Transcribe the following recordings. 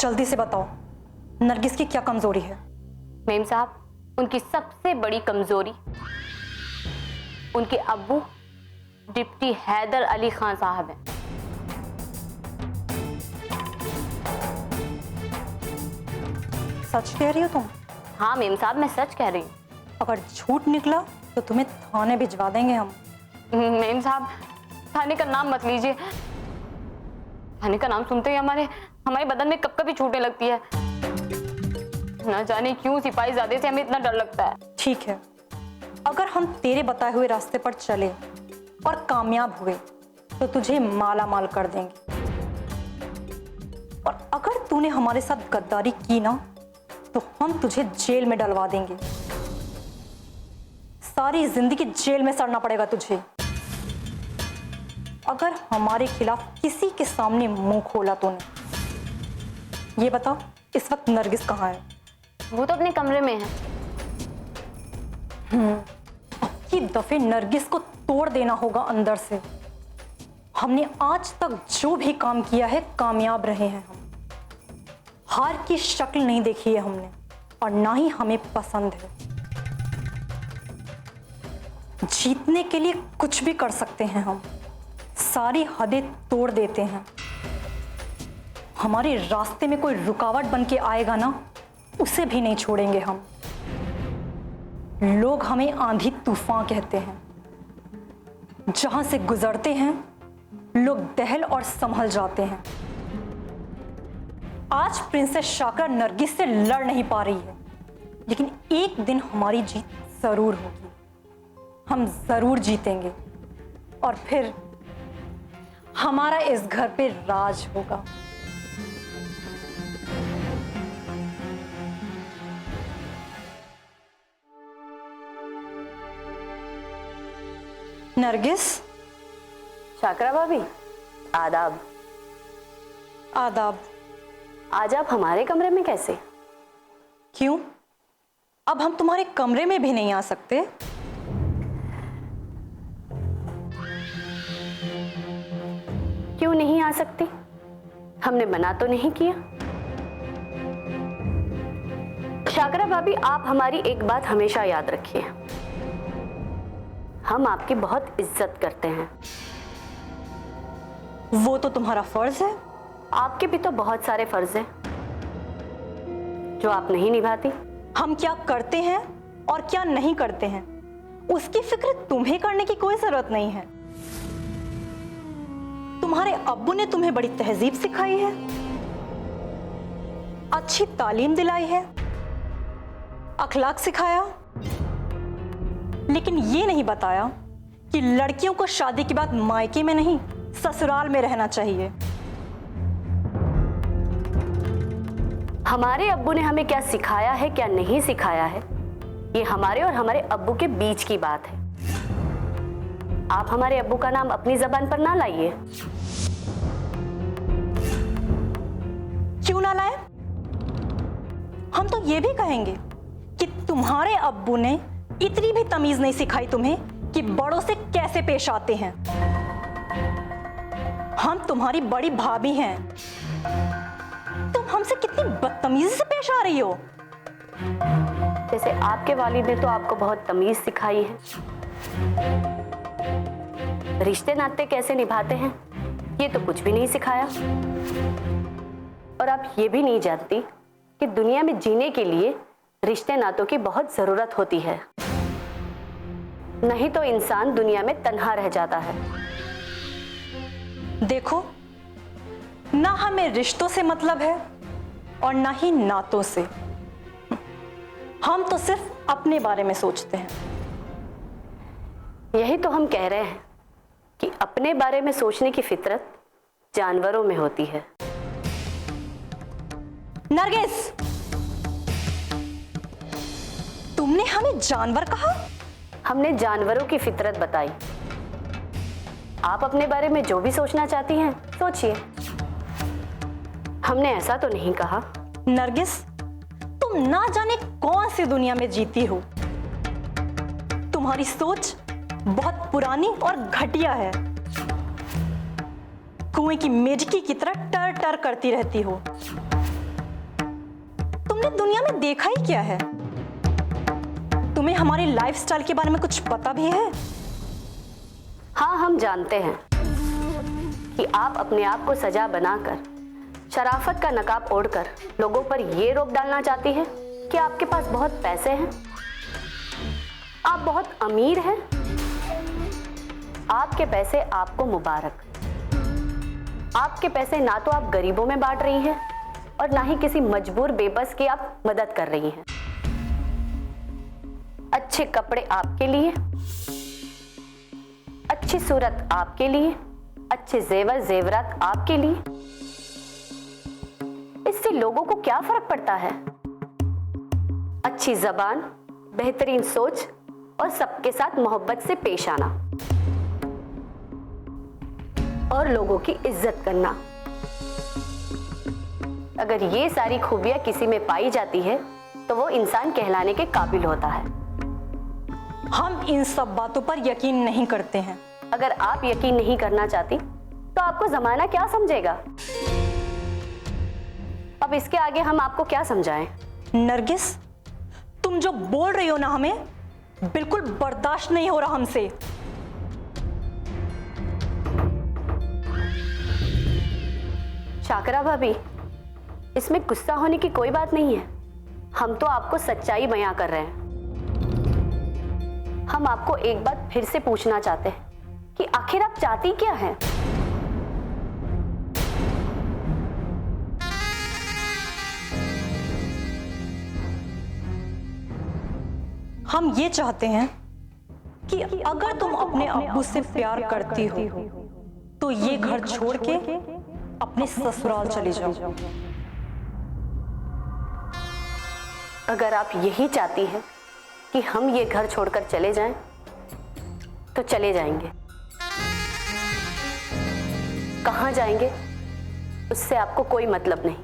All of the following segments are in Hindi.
जल्दी से बताओ, नरगिस की क्या कमजोरी है? मेम साहब, उनकी सबसे बड़ी कमजोरी उनके अब्बू डिप्टी हैदर अली खान साहब हैं। सच कह रही हो तुम? हाँ मेम साहब, मैं सच कह रही हूँ। अगर झूठ निकला तो तुम्हें थाने भिजवा देंगे हम। मेम साहब, थाने का नाम मत लीजिए। थाने का नाम सुनते ही हमारे बदन में कब कभी छूटने लगती है। न जाने क्यों सिपाहीजादे से हमें इतना डर लगता है। ठीक है, अगर हम तेरे बताए हुए रास्ते पर चले और कामयाब हुए तो तुझे माला माल कर देंगे, और अगर तूने हमारे साथ गद्दारी की ना तो हम तुझे जेल में डलवा देंगे। सारी जिंदगी जेल में सड़ना पड़ेगा तुझे। अगर हमारे खिलाफ किसी के सामने मुंह खोला तूने। ये बता, इस वक्त नरगिस कहाँ है? वो तो अपने कमरे में है। अब की दफे नरगिस को तोड़ देना होगा अंदर से। हमने आज तक जो भी काम किया है कामयाब रहे हैं हम। हार की शक्ल नहीं देखी है हमने, और ना ही हमें पसंद है। जीतने के लिए कुछ भी कर सकते हैं हम, सारी हदें तोड़ देते हैं। हमारे रास्ते में कोई रुकावट बन के आएगा ना, उसे भी नहीं छोड़ेंगे हम। लोग हमें आंधी तूफान कहते हैं। जहां से गुजरते हैं लोग दहल और संभल जाते हैं। आज प्रिंसेस शाकरा नरगिस से लड़ नहीं पा रही है, लेकिन एक दिन हमारी जीत जरूर होगी। हम जरूर जीतेंगे, और फिर हमारा इस घर पे राज होगा। नरगिस। शाकरा भाभी, आदाब। आदाब। आज आप हमारे कमरे में कैसे? क्यों? अब हम तुम्हारे कमरे में भी नहीं आ सकते? क्यों नहीं आ सकती? हमने मना तो नहीं किया। शाकरा भाभी, आप हमारी एक बात हमेशा याद रखिए, हम आपकी बहुत इज्जत करते हैं। वो तो तुम्हारा फर्ज है। आपके भी तो बहुत सारे फर्ज हैं जो आप नहीं निभाती। हम क्या करते हैं और क्या नहीं करते हैं उसकी फिक्र तुम्हें करने की कोई जरूरत नहीं है। तुम्हारे अब्बू ने तुम्हें बड़ी तहजीब सिखाई है, अच्छी तालीम दिलाई है, अखलाक सिखाया, लेकिन ये नहीं बताया कि लड़कियों को शादी के बाद मायके में नहीं ससुराल में रहना चाहिए। हमारे अब्बू ने हमें क्या सिखाया है क्या नहीं सिखाया है, ये हमारे और हमारे अब्बू के बीच की बात है। आप हमारे अब्बू का नाम अपनी जबान पर ना लाइए। क्यों ना लाए? हम तो ये भी कहेंगे कि तुम्हारे अब्बू ने इतनी भी तमीज नहीं सिखाई तुम्हें कि बड़ों से कैसे पेश आते हैं। हम तुम्हारी बड़ी भाभी हैं, तुम हमसे कितनी बदतमीजी से पेश आ रही हो। जैसे आपके वालिद ने तो आपको बहुत तमीज सिखाई है। रिश्ते नाते कैसे निभाते हैं ये तो कुछ भी नहीं सिखाया। और आप ये भी नहीं जानती कि दुनिया में जीने के लिए रिश्ते नातों की बहुत जरूरत होती है, नहीं तो इंसान दुनिया में तन्हा रह जाता है। देखो, ना हमें रिश्तों से मतलब है और ना ही नातों से। हम तो सिर्फ अपने बारे में सोचते हैं। यही तो हम कह रहे हैं कि अपने बारे में सोचने की फितरत जानवरों में होती है। नरगिस, तुमने हमें जानवर कहा? हमने जानवरों की फितरत बताई। आप अपने बारे में जो भी सोचना चाहती हैं सोचिए, हमने ऐसा तो नहीं कहा। नरगिस, तुम ना जाने कौन सी दुनिया में जीती हो। तुम्हारी सोच बहुत पुरानी और घटिया है। कुएं की मेढकी की तरह टर टर करती रहती हो। तुमने दुनिया में देखा ही क्या है? तुम्हें हमारी लाइफस्टाइल के बारे में कुछ पता भी है? हाँ, हम जानते हैं कि आप अपने आप को सजा बनाकर, शराफत का नकाब ओढ़कर लोगों पर ये रोक डालना चाहती है कि आपके पास बहुत पैसे हैं, आप बहुत अमीर हैं। आपके पैसे आपको मुबारक। आपके पैसे ना तो आप गरीबों में बांट रही हैं और ना ही किसी मजबूर बेबस की आप मदद कर रही हैं। अच्छे कपड़े आपके लिए, अच्छी सूरत आपके लिए, अच्छे जेवर जेवरात आपके लिए। इससे लोगों को क्या फर्क पड़ता है? अच्छी जबान, बेहतरीन सोच और सबके साथ मोहब्बत से पेश आना और लोगों की इज्जत करना। अगर ये सारी खूबियां किसी में पाई जाती है तो वो इंसान कहलाने के काबिल होता है। हम इन सब बातों पर यकीन नहीं करते हैं। अगर आप यकीन नहीं करना चाहती तो आपको जमाना क्या समझेगा? अब इसके आगे हम आपको क्या समझाएं? नरगिस, तुम जो बोल रही हो ना, हमें बिल्कुल बर्दाश्त नहीं हो रहा हमसे। शाकरा भाभी, इसमें गुस्सा होने की कोई बात नहीं है। हम तो आपको सच्चाई बयां कर रहे हैं। हम आपको एक बात फिर से पूछना चाहते हैं कि आखिर आप चाहती क्या हैं? हम ये चाहते हैं कि अगर तुम अपने अब्बू से प्यार करती हो तो ये घर छोड़ के अपने ससुराल चले जाओ। अगर आप यही चाहती हैं कि हम ये घर छोड़कर चले जाएं, तो चले जाएंगे। कहां जाएंगे उससे आपको कोई मतलब नहीं,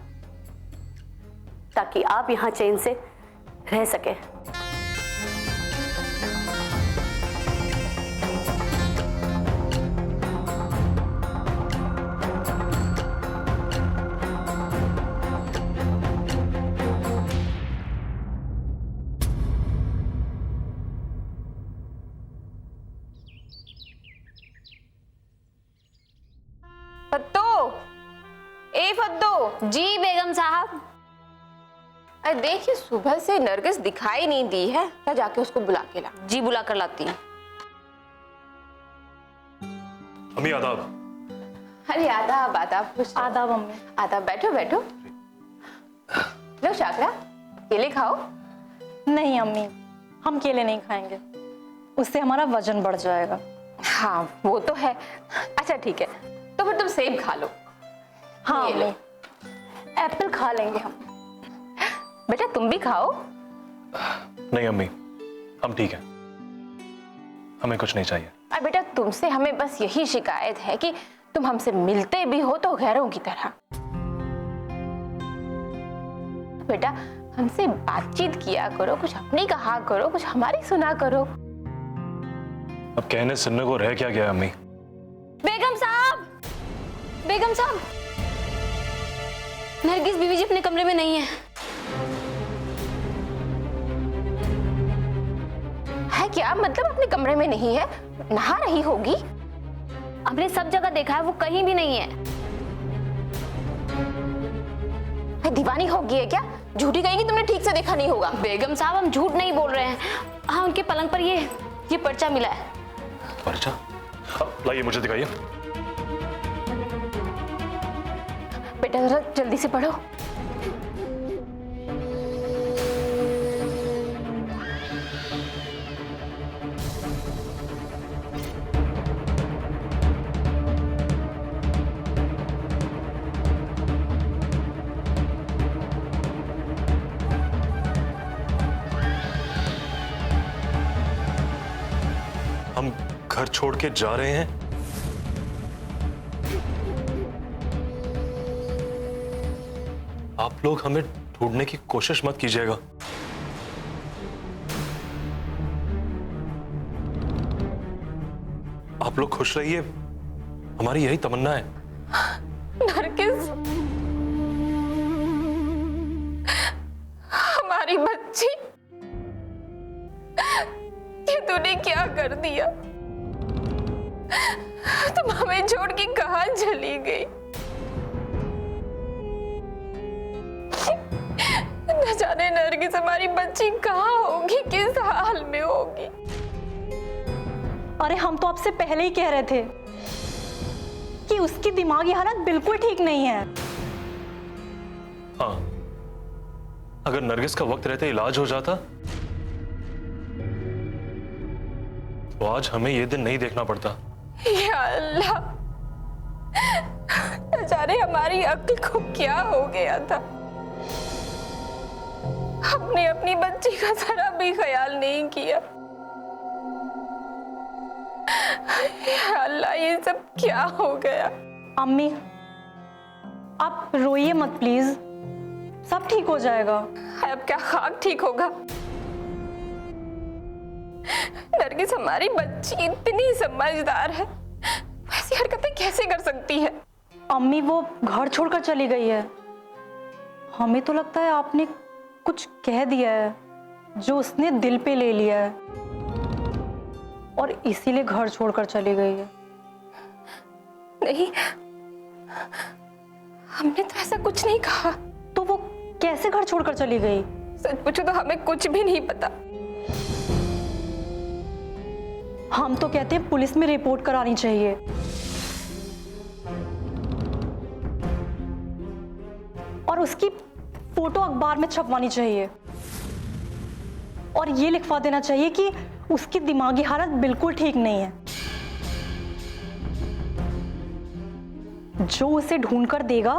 ताकि आप यहां चैन से रह सके। फत्तो, ए फत्तो। जी बेगम साहब। अरे देखिए, सुबह से नरगिस दिखाई नहीं दी है। मैं जाके उसको बुला के ला। जी बुला कर लाती हूँ। अम्मी आदाब। अरे आदाब आदाब। खुश रहो। आदाब अम्मी। आदाब। बैठो बैठो। लो शाकरा, केले खाओ। नहीं अम्मी, हम केले नहीं खाएंगे, उससे हमारा वजन बढ़ जाएगा। हाँ वो तो है। अच्छा ठीक है, तो फिर तुम सेब खा लो। हाँ ये लो। अम्मी, एप्पल खा लेंगे हम। बेटा तुम भी खाओ। नहीं अम्मी, हम ठीक हैं, हमें कुछ नहीं चाहिए। अरे बेटा, तुमसे हमें बस यही शिकायत है कि तुम हमसे मिलते भी हो तो गैरों की तरह। बेटा हमसे बातचीत किया करो, कुछ अपनी कहा करो, कुछ हमारी सुना करो। अब कहने सुनने को रह क्या गया अम्मी? बेगम साहब, बेगम साहब, नरगिस बीवी जी अपने कमरे में नहीं है। है क्या मतलब? अपने कमरे में नहीं है? नहा रही होगी। हमने सब जगह देखा है, वो कहीं भी नहीं है। दीवानी होगी है क्या? झूठी कहेगी, तुमने ठीक से देखा नहीं होगा। बेगम साहब हम झूठ नहीं बोल रहे हैं। हाँ, उनके पलंग पर ये पर्चा मिला है। पर्चा? लाइए मुझे दिखाइए। बेटा जरा जल्दी से पढ़ो। हम घर छोड़ के जा रहे हैं? आप लोग हमें ढूंढने की कोशिश मत कीजिएगा। आप लोग खुश रहिए, हमारी यही तमन्ना है। नरगिस, दिया। तुम हमें छोड़ के कहाँ चली गई? न जाने नरगिस हमारी बच्ची कहाँ होगी, किस हाल में होगी। अरे हम तो आपसे पहले ही कह रहे थे कि उसकी दिमागी हालत बिल्कुल ठीक नहीं है। हाँ, अगर नरगिस का वक्त रहते इलाज हो जाता तो आज हमें यह दिन नहीं देखना पड़ता। या अल्लाह, न जाने हमारी अक्ल को क्या हो गया था। हमने अपनी बच्ची का जरा भी ख्याल नहीं किया। या अल्लाह, ये सब क्या हो गया? अम्मी आप रोइए मत प्लीज, सब ठीक हो जाएगा। अब क्या खाक ठीक होगा? नरगिस हमारी बच्ची इतनी समझदार है, ऐसी हरकतें कैसे कर सकती है? अम्मी वो घर छोड़कर चली गई है। हमें तो लगता है आपने कुछ कह दिया है जो उसने दिल पे ले लिया है और इसीलिए घर छोड़कर चली गई है। नहीं, हमने तो ऐसा कुछ नहीं कहा। तो वो कैसे घर छोड़कर चली गई? सच पूछो तो हमें कुछ भी नहीं पता। हम तो कहते हैं पुलिस में रिपोर्ट करानी चाहिए और उसकी फोटो अखबार में छपवानी चाहिए और ये लिखवा देना चाहिए कि उसकी दिमागी हालत बिल्कुल ठीक नहीं है। जो उसे ढूंढ कर देगा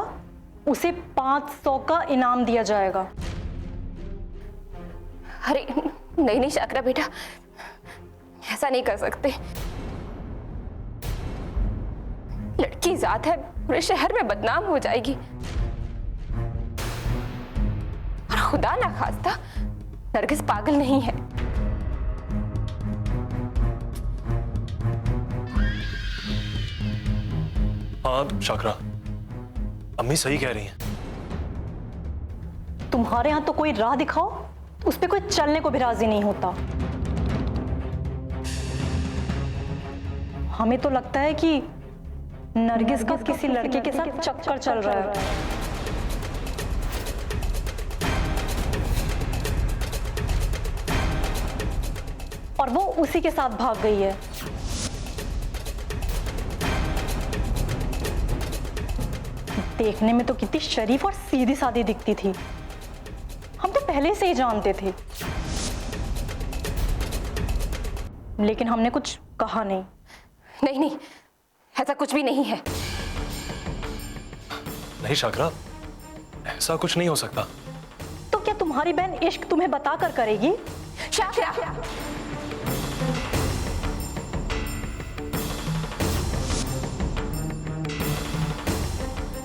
उसे 500 का इनाम दिया जाएगा। अरे नहीं नहीं शाकरा बेटा, ऐसा नहीं कर सकते। लड़की जात है, पूरे शहर में बदनाम हो जाएगी। और खुदा ना खास्ता नरगिस पागल नहीं है। हाँ शाकरा, अम्मी सही कह रही हैं। तुम्हारे यहां तो कोई राह दिखाओ, उस पे कोई चलने को भी राजी नहीं होता। हमें तो लगता है कि नरगिस का किसी लड़के के साथ चक्कर चल रहा है। और वो उसी के साथ भाग गई है। देखने में तो कितनी शरीफ और सीधी सादी दिखती थी, हम तो पहले से ही जानते थे, लेकिन हमने कुछ कहा नहीं। नहीं नहीं, ऐसा कुछ भी नहीं है। नहीं शाकरा, ऐसा कुछ नहीं हो सकता। तो क्या तुम्हारी बहन इश्क तुम्हें बताकर करेगी? शाकरा,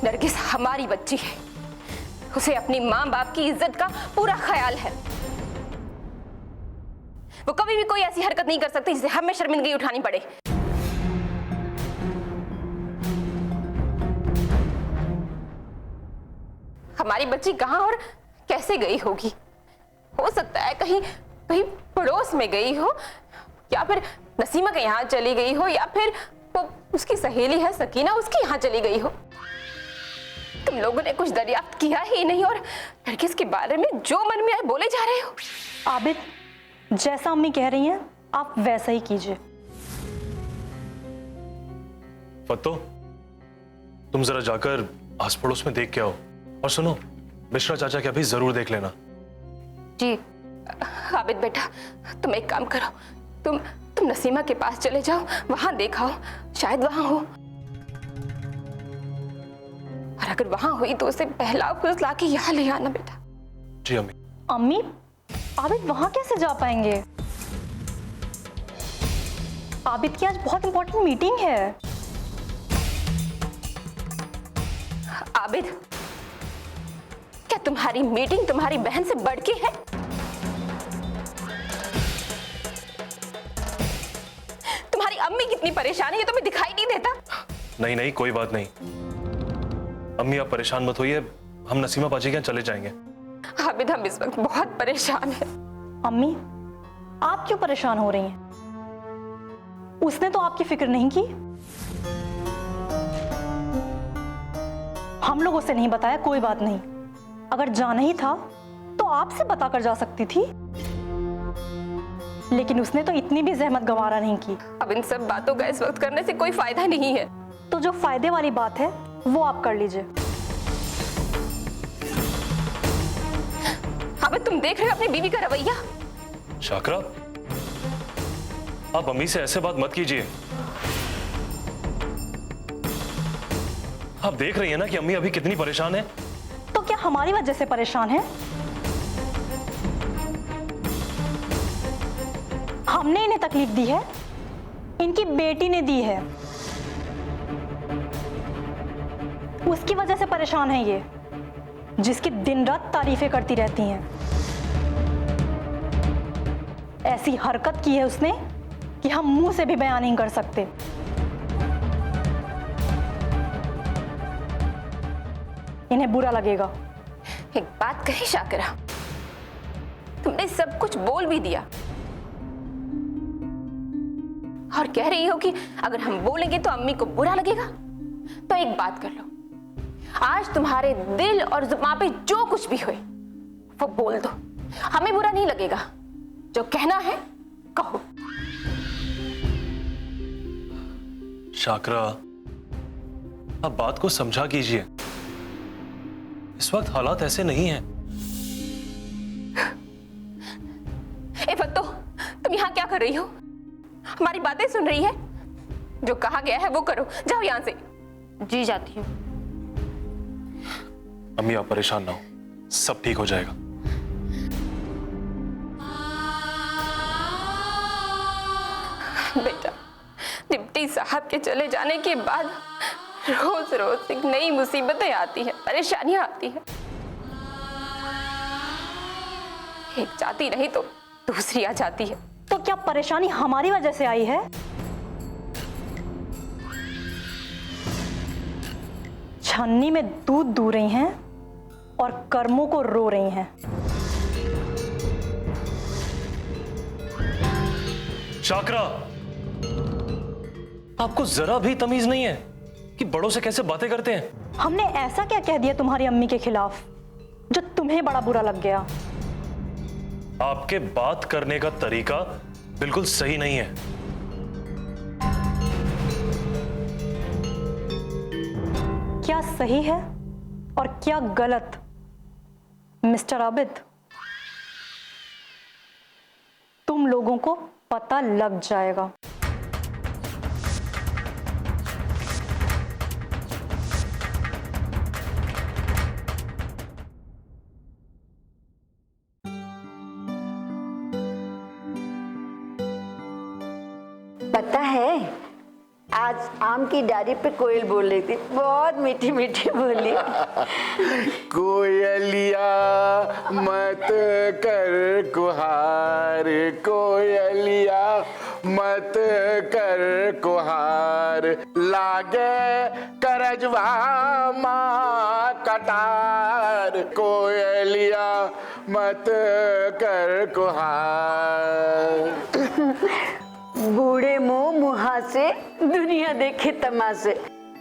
नरगिस हमारी बच्ची है, उसे अपनी मां बाप की इज्जत का पूरा ख्याल है। वो कभी भी कोई ऐसी हरकत नहीं कर सकती जिसे हमें शर्मिंदगी उठानी पड़े। हमारी बच्ची कहां और कैसे गई होगी? हो सकता है कहीं कहीं पड़ोस में गई हो, या फिर नसीमा के यहाँ चली गई हो, या फिर वो उसकी सहेली है सकीना, उसके यहाँ चली गई हो। तुम लोगों ने कुछ दरियाफ्त किया ही नहीं और नरगिस के बारे में जो मन में आए बोले जा रहे हो। आबिद, जैसा अम्मी कह रही हैं आप वैसा ही कीजिए। फत्तो, तुम जरा जाकर आस पड़ोस में देख के आओ। और सुनो, मिश्रा चाचा क्या भी जरूर देख लेना। जी आबिद बेटा, तुम एक काम करो, तुम नसीमा के पास चले जाओ, वहां देखाओ, शायद वहां हो। और अगर वहां हुई तो उसे पहला फुसला के यहाँ ले आना बेटा। जी अम्मी। अम्मी, आबिद वहां कैसे जा पाएंगे? आबिद की आज बहुत इंपॉर्टेंट मीटिंग है। आबिद, क्या तुम्हारी मीटिंग तुम्हारी बहन से बढ़ के है? तुम्हारी अम्मी कितनी परेशान है ये तुम्हें दिखाई नहीं देता? नहीं नहीं, कोई बात नहीं अम्मी, आप परेशान मत होइए, हम नसीमा बाजी के यहाँ चले जाएंगे। आबिद, हम इस वक्त बहुत परेशान हैं। अम्मी, आप क्यों परेशान हो रही हैं? उसने तो आपकी फिक्र नहीं की। हम लोगों से नहीं बताया, कोई बात नहीं। अगर जाना ही था तो आपसे बताकर जा सकती थी, लेकिन उसने तो इतनी भी जहमत गवारा नहीं की। अब इन सब बातों का इस वक्त करने से कोई फायदा नहीं है। तो जो फायदे वाली बात है वो आप कर लीजिए। अब तुम देख रहे हो अपनी बीवी का रवैया। शाकरा, आप अम्मी से ऐसे बात मत कीजिए। आप देख रही हैं ना कि अम्मी अभी कितनी परेशान है। तो क्या हमारी वजह से परेशान है? हमने इन्हें तकलीफ दी है, इनकी बेटी ने दी है, उसकी वजह से परेशान है ये, जिसकी दिन रात तारीफें करती रहती हैं। ऐसी हरकत की है उसने कि हम मुंह से भी बयान नहीं कर सकते। इन्हें बुरा लगेगा। एक बात कही शाकरा, तुमने सब कुछ बोल भी दिया और कह रही हो कि अगर हम बोलेंगे तो अम्मी को बुरा लगेगा। तो एक बात कर लो, आज तुम्हारे दिल और जुबान पे जो कुछ भी होए वो बोल दो, हमें बुरा नहीं लगेगा। जो कहना है कहो। शाकरा, आप बात को समझा कीजिए। इस वक्त हालात ऐसे नहीं हैं। ए फत्तो, तुम यहाँ क्या कर रही हो? हमारी बातें सुन रही है? जो कहा गया है वो करो, जाओ यहाँ से। जी जाती हूँ। अम्मी आप परेशान ना हो, सब ठीक हो जाएगा। बेटा, डिप्टी साहब के चले जाने के बाद रोज रोज एक नई मुसीबतें आती हैं, परेशानियां आती हैं। एक जाती नहीं तो दूसरी आ जाती है। तो क्या परेशानी हमारी वजह से आई है? छन्नी में दूध दूह रही हैं और कर्मों को रो रही हैं। शाकरा, आपको जरा भी तमीज नहीं है कि बड़ों से कैसे बातें करते हैं। हमने ऐसा क्या कह दिया तुम्हारी अम्मी के खिलाफ जो तुम्हें बड़ा बुरा लग गया? आपके बात करने का तरीका बिल्कुल सही नहीं है। क्या सही है और क्या गलत, मिस्टर आबिद? तुम लोगों को पता लग जाएगा। पता है, आज आम की डाली पे कोयल बोल रही थी, बहुत मीठी मीठी बोली। कोयलिया मत कर कुहार, कोयलिया मत कर कुहार, लागे करजवा माँ कटार, कोयलिया मत कर कुहार। बूढ़े मुंह मुहा से दुनिया देखे तमाशे।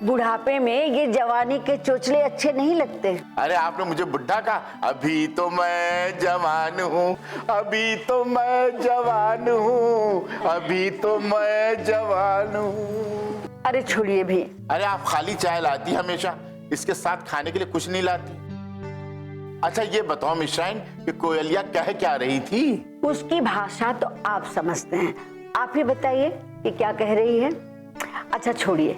बुढ़ापे में ये जवानी के चोचले अच्छे नहीं लगते। अरे आपने मुझे बुढ़ा कहा? अभी तो मैं जवान हूँ, अभी तो मैं जवान हूँ, अभी तो मैं जवान हूँ। अरे छोड़िए भी। अरे आप खाली चाय लाती हमेशा, इसके साथ खाने के लिए कुछ नहीं लाती। अच्छा ये बताओ मिश्राइन कि कोयलिया कह क्या रही थी? उसकी भाषा तो आप समझते हैं, आप ही बताइए कि क्या कह रही है। अच्छा छोड़िए,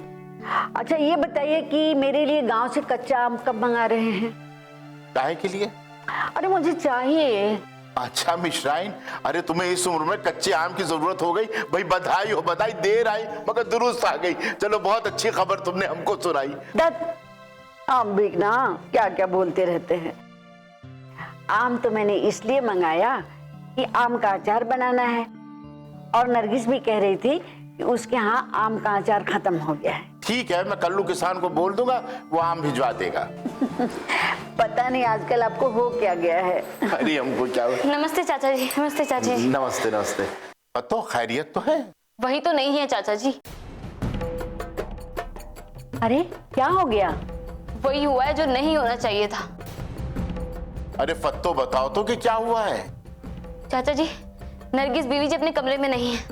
अच्छा ये बताइए कि मेरे लिए गांव से कच्चा आम कब मंगा रहे हैं? काहे के लिए? अरे मुझे चाहिए। अच्छा मिश्राइन, अरे तुम्हें इस उम्र में कच्चे आम की जरूरत हो गई? भाई बधाई हो, बधाई। देर आई मगर दुरुस्त आ गई। चलो बहुत अच्छी खबर तुमने हमको सुनाई। आम बिकना क्या क्या बोलते रहते हैं। आम तो मैंने इसलिए मंगाया कि आम का अचार बनाना है, और नरगिस भी कह रही थी कि उसके यहाँ आम का अचार खत्म हो गया है। ठीक है, मैं कल्लू किसान को बोल दूंगा, वो आम भिजवा देगा। पता नहीं आजकल आपको हो क्या गया है। अरे हमको क्या? नमस्ते चाचा जी। नमस्ते चाची। नमस्ते नमस्ते। तो खैरियत तो है? वही तो नहीं है चाचा जी। अरे क्या हो गया? वही हुआ है जो नहीं होना चाहिए था। अरे फत्तो बताओ तो कि क्या हुआ है? चाचा जी, नरगिस बीवी जी अपने कमरे में नहीं है।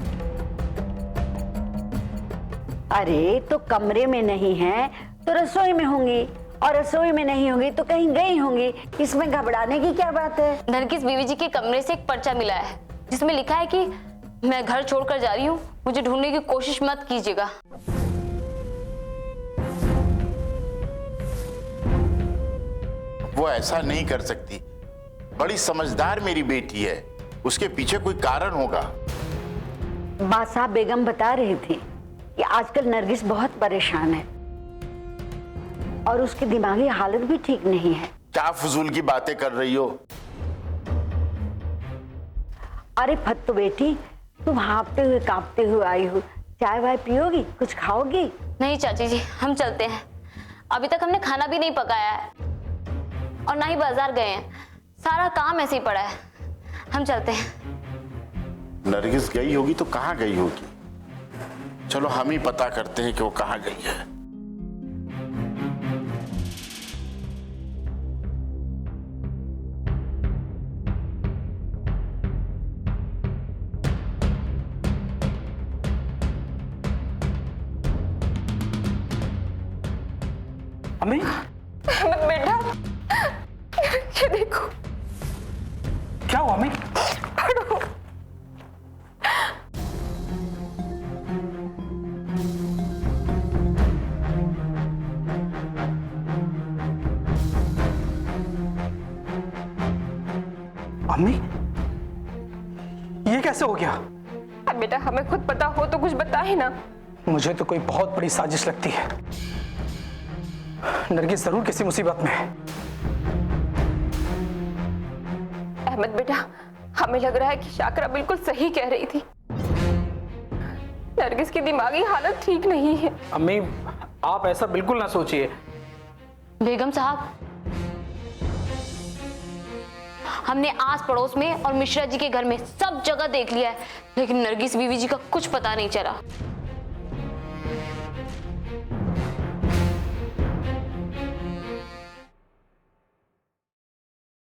अरे तो कमरे में नहीं है तो रसोई में होंगी, और रसोई में नहीं होंगी तो कहीं गई होंगी। इसमें घबराने की क्या बात है? नरगिस बीवी जी के कमरे से एक पर्चा मिला है जिसमें लिखा है कि मैं घर छोड़कर जा रही हूँ, मुझे ढूंढने की कोशिश मत कीजिएगा। वो ऐसा नहीं कर सकती। बड़ी समझदार मेरी बेटी है, उसके पीछे कोई कारण होगा। बादशाह बेगम बता रही थी कि आजकल नरगिस बहुत परेशान है और उसकी दिमागी हालत भी ठीक नहीं है। क्या फजूल की बातें कर रही हो? अरे फत्तू बेटी, तुम हाँफते हुए कांपते हुए आई हो, चाय वाय पियोगी, कुछ खाओगी? नहीं चाची जी, हम चलते हैं। अभी तक हमने खाना भी नहीं पकाया है और ना ही बाजार गए हैं। सारा काम ऐसे ही पड़ा है। हम चलते हैं। नरगिस गई होगी तो कहाँ गई होगी? चलो हम ही पता करते हैं कि वो कहाँ गई है। अम्मी, अहमद बेटा, ये देखो। क्या हुआ अम्मी? पढ़ो। अम्मी, ये कैसे हो गया? अब बेटा हमें खुद पता हो तो कुछ बता ही ना। मुझे तो कोई बहुत बड़ी साजिश लगती है। नरगिस जरूर किसी मुसीबत में है। अहमद बेटा, हमें लग रहा है कि शाकरा बिल्कुल सही कह रही थी। नरगिस की दिमागी हालत ठीक नहीं है। अम्मी, आप ऐसा बिल्कुल ना सोचिए। बेगम साहब, हमने आस पड़ोस में और मिश्रा जी के घर में सब जगह देख लिया है, लेकिन नरगिस बीवी जी का कुछ पता नहीं चला।